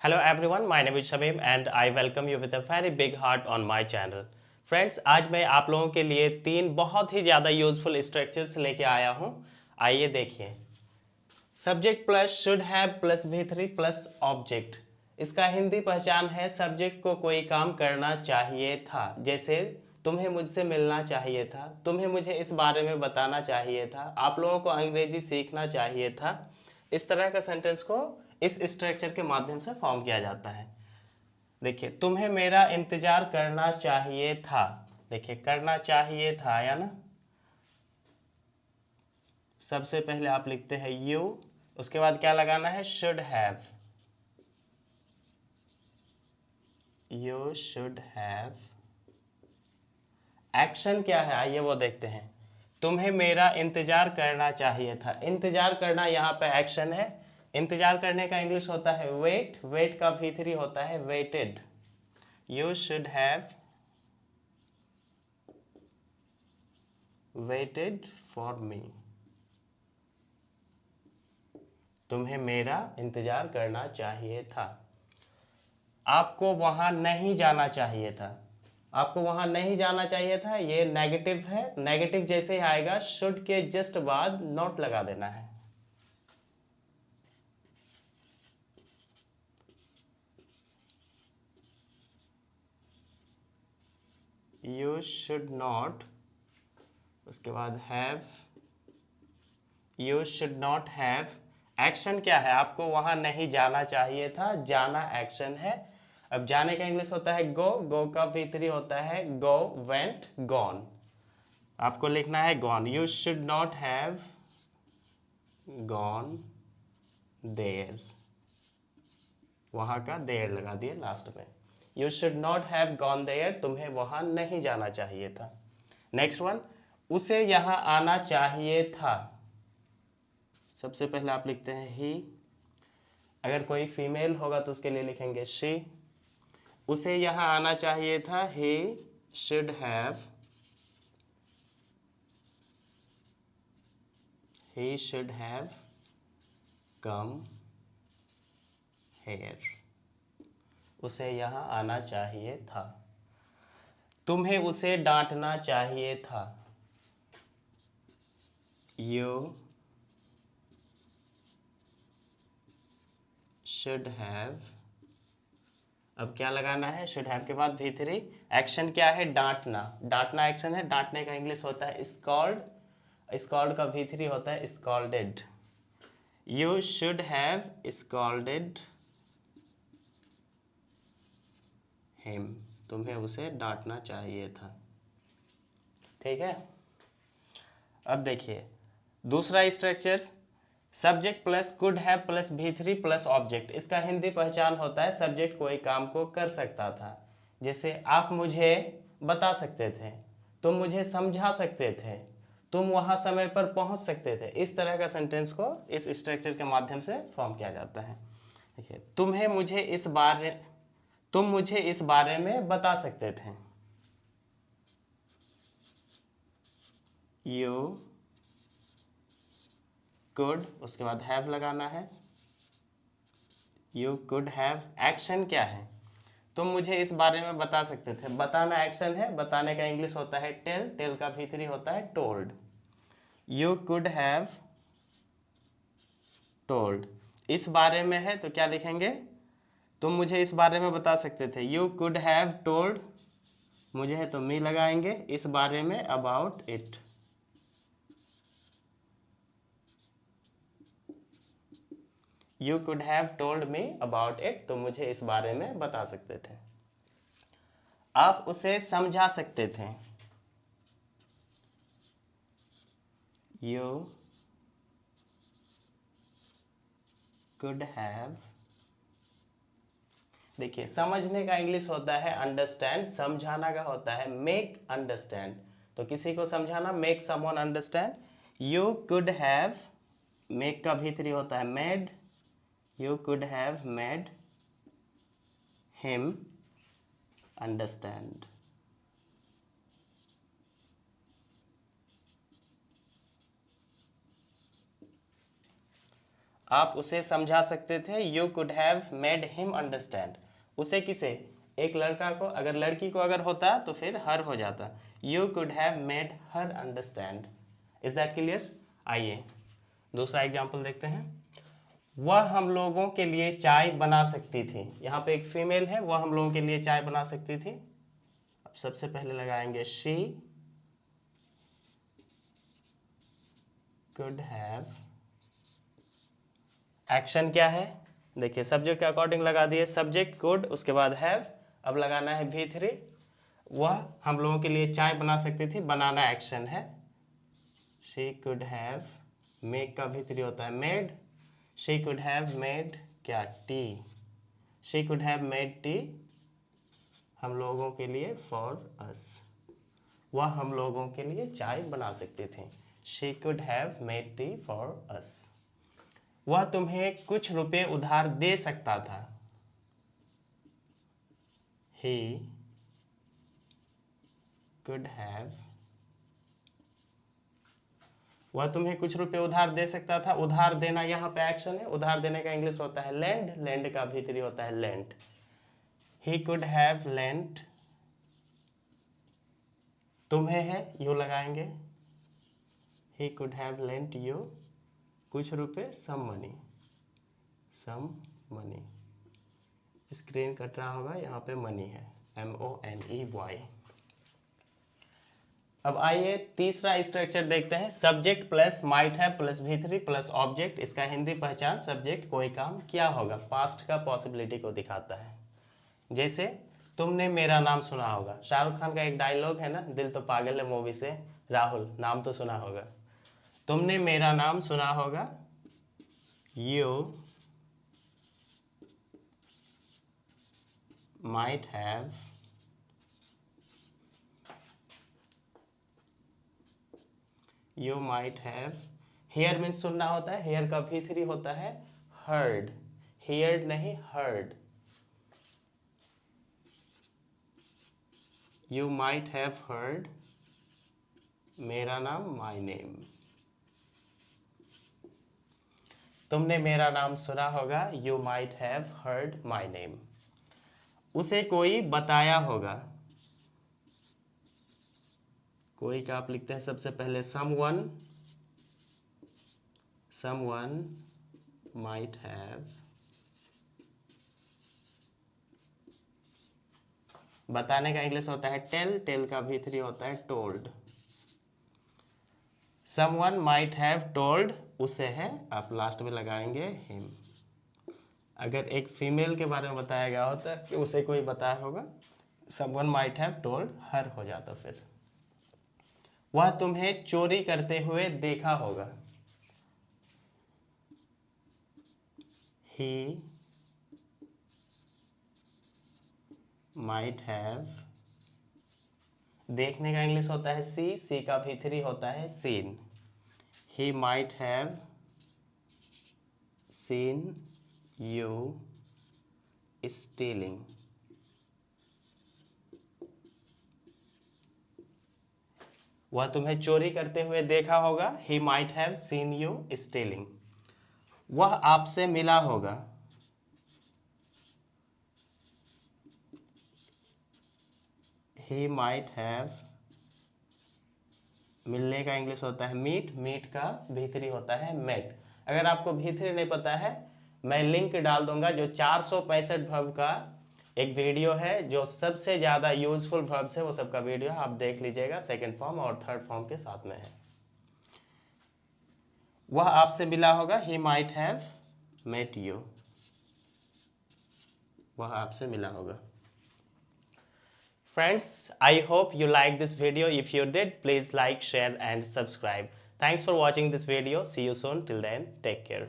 Hello everyone, my name is Shamim and I welcome you with a very big heart on my channel. Friends, आज मैं आप लोगों के लिए तीन बहुत ही ज़्यादा यूजफुल स्ट्रक्चर्स लेके आया हूँ। आइए देखिए। Subject plus should have plus V3 plus object. इसका हिंदी पहचान है सब्जेक्ट को कोई काम करना चाहिए था। जैसे तुम्हें मुझसे मिलना चाहिए था, तुम्हें मुझे इस बारे में बताना चाहिए था, आप लोगों को अंग्रेजी सीखना चाहिए था। इस तरह का सेंटेंस को इस स्ट्रक्चर के माध्यम से फॉर्म किया जाता है। देखिए, तुम्हें मेरा इंतजार करना चाहिए था। देखिए, करना चाहिए था या ना। सबसे पहले आप लिखते हैं यू, उसके बाद क्या लगाना है, should have. You should have. Action क्या है, आइए वो देखते हैं। तुम्हें मेरा इंतजार करना चाहिए था। इंतजार करना यहाँ पे एक्शन है। इंतजार करने का इंग्लिश होता है वेट। वेट का V3 होता है waited. You should have waited for me. तुम्हें मेरा इंतजार करना चाहिए था। आपको वहां नहीं जाना चाहिए था। आपको वहां नहीं जाना चाहिए था, ये नेगेटिव है। नेगेटिव जैसे ही आएगा शुड के जस्ट बाद नॉट लगा देना है। यू शुड नॉट, उसके बाद have. You should not have. Action क्या है, आपको वहां नहीं जाना चाहिए था। जाना एक्शन है। अब जाने का इंग्लिश होता है गो। गो का V3 होता है गो, वेंट, गॉन। आपको लिखना है gone. You should not have gone there. वहां का देयर लगा दिए लास्ट में। You should not have gone there, तुम्हें वहां नहीं जाना चाहिए था। नेक्स्ट वन, उसे यहां आना चाहिए था। सबसे पहले आप लिखते हैं ही। अगर कोई फीमेल होगा तो उसके लिए लिखेंगे शी। उसे यहां आना चाहिए था, he should have. He should have come here. उसे यहां आना चाहिए था। तुम्हें उसे डांटना चाहिए था। You should have. अब क्या लगाना है, शुड हैव के बाद V3। एक्शन क्या है, डांटना। डांटना एक्शन है। डांटने का इंग्लिश होता है स्कॉल्ड। स्कॉल्ड का V3 होता है scolded. You should have scolded him. तुम्हें उसे डांटना चाहिए था। ठीक है। अब देखिए दूसरा structure, subject plus could have plus V3 plus object. इसका हिंदी पहचान होता है सब्जेक्ट कोई काम को कर सकता था। जैसे आप मुझे बता सकते थे, तुम मुझे समझा सकते थे, तुम वहां समय पर पहुंच सकते थे। इस तरह का सेंटेंस को इस स्ट्रक्चर के माध्यम से फॉर्म किया जाता है। देखिए, तुम मुझे इस बारे में बता सकते थे। यू कुड, उसके बाद हैव लगाना है। You could have. एक्शन क्या है, तुम मुझे इस बारे में बता सकते थे। बताना एक्शन है। बताने का इंग्लिश होता है टेल। टेल का V3 होता है told. You could have told. इस बारे में है तो क्या लिखेंगे, तुम मुझे इस बारे में बता सकते थे। यू कुड हैव टोल्ड, मुझे है तो मी लगाएंगे, इस बारे में, about it. You could have told me about it, तुम मुझे इस बारे में बता सकते थे। आप उसे समझा सकते थे। You could have. देखिए, समझने का इंग्लिश होता है अंडरस्टैंड। समझाना का होता है मेक अंडरस्टैंड। तो किसी को समझाना, make someone understand. You could have, make का V3 होता है made. You could have made him understand. आप उसे समझा सकते थे, you could have made him understand. उसे किसे, एक लड़का को, अगर लड़की को अगर होता तो फिर हर हो जाता, you could have made her understand. Is that clear? आइए दूसरा एग्जाम्पल देखते हैं। वह हम लोगों के लिए चाय बना सकती थी। यहाँ पे एक फीमेल है, वह हम लोगों के लिए चाय बना सकती थी। अब सबसे पहले लगाएंगे शी कुड हैव। एक्शन क्या है, देखिए सब्जेक्ट के अकॉर्डिंग लगा दिए, सब्जेक्ट कुड, उसके बाद हैव, अब लगाना है V3। वह हम लोगों के लिए चाय बना सकती थी, बनाना एक्शन है। शी कुड हैव, मेक का V3 होता है made, she could have made क्या, tea, she could have made tea हम लोगों के लिए, फॉर अस। वह हम लोगों के लिए चाय बना सकती थी, she could have made T for us. वह तुम्हें कुछ रुपए उधार दे सकता था, he could have। वह तुम्हें कुछ रुपए उधार दे सकता था, उधार देना यहाँ पे एक्शन है, उधार देने का इंग्लिश होता है lend, lend का भीतरी होता है lent। he could have lent, तुम्हें है यू लगाएंगे, he could have lent you कुछ रुपए, some money, some money। Screen cut रहा होगा, यहाँ पे मनी है, MONEY। अब आइए तीसरा स्ट्रक्चर देखते हैं, सब्जेक्ट प्लस माइट है प्लस V3 प्लस ऑब्जेक्ट। इसका हिंदी पहचान, सब्जेक्ट कोई काम किया होगा, पास्ट का पॉसिबिलिटी को दिखाता है। जैसे तुमने मेरा नाम सुना होगा, शाहरुख खान का एक डायलॉग है ना, दिल तो पागल है मूवी से, राहुल नाम तो सुना होगा। तुमने मेरा नाम सुना होगा, you might have, you might have. Hear means सुनना होता है, हेयर का V3 होता है हर्ड, हेयर्ड नहीं heard. You might have heard मेरा नाम, माई नेम। तुमने मेरा नाम सुना होगा, you might have heard my name. उसे कोई बताया होगा, कोई का आप लिखते हैं सबसे पहले someone, someone might have, बताने का इंग्लिश होता है टेल, टेल का V3 होता है told. someone might have told, उसे है, आप लास्ट में लगाएंगे him। अगर एक फीमेल के बारे में बताया गया होता है कि उसे कोई बताया होगा, someone might have told her हो जाता। फिर वह तुम्हें चोरी करते हुए देखा होगा, he might have, देखने का इंग्लिश होता है सी, सी का V3 होता है scene, he might have seen you stealing। वह तुम्हें चोरी करते हुए देखा होगा, he might have seen you stealing। वह आपसे मिला होगा, he might have, मिलने का इंग्लिश होता है मीट, मीट का V3 होता है मेट। अगर आपको V3 नहीं पता है, मैं लिंक डाल दूंगा, जो 465 वर्ब का एक वीडियो है, जो सबसे ज़्यादा यूजफुल वर्ब्स है, वो सबका वीडियो आप देख लीजिएगा, सेकंड फॉर्म और थर्ड फॉर्म के साथ में है। वह आपसे मिला होगा, he might have met you, वह आपसे मिला होगा। Friends, I hope you liked this video. If you did, please like, share and subscribe. Thanks for watching this video. See you soon. Till then, take care.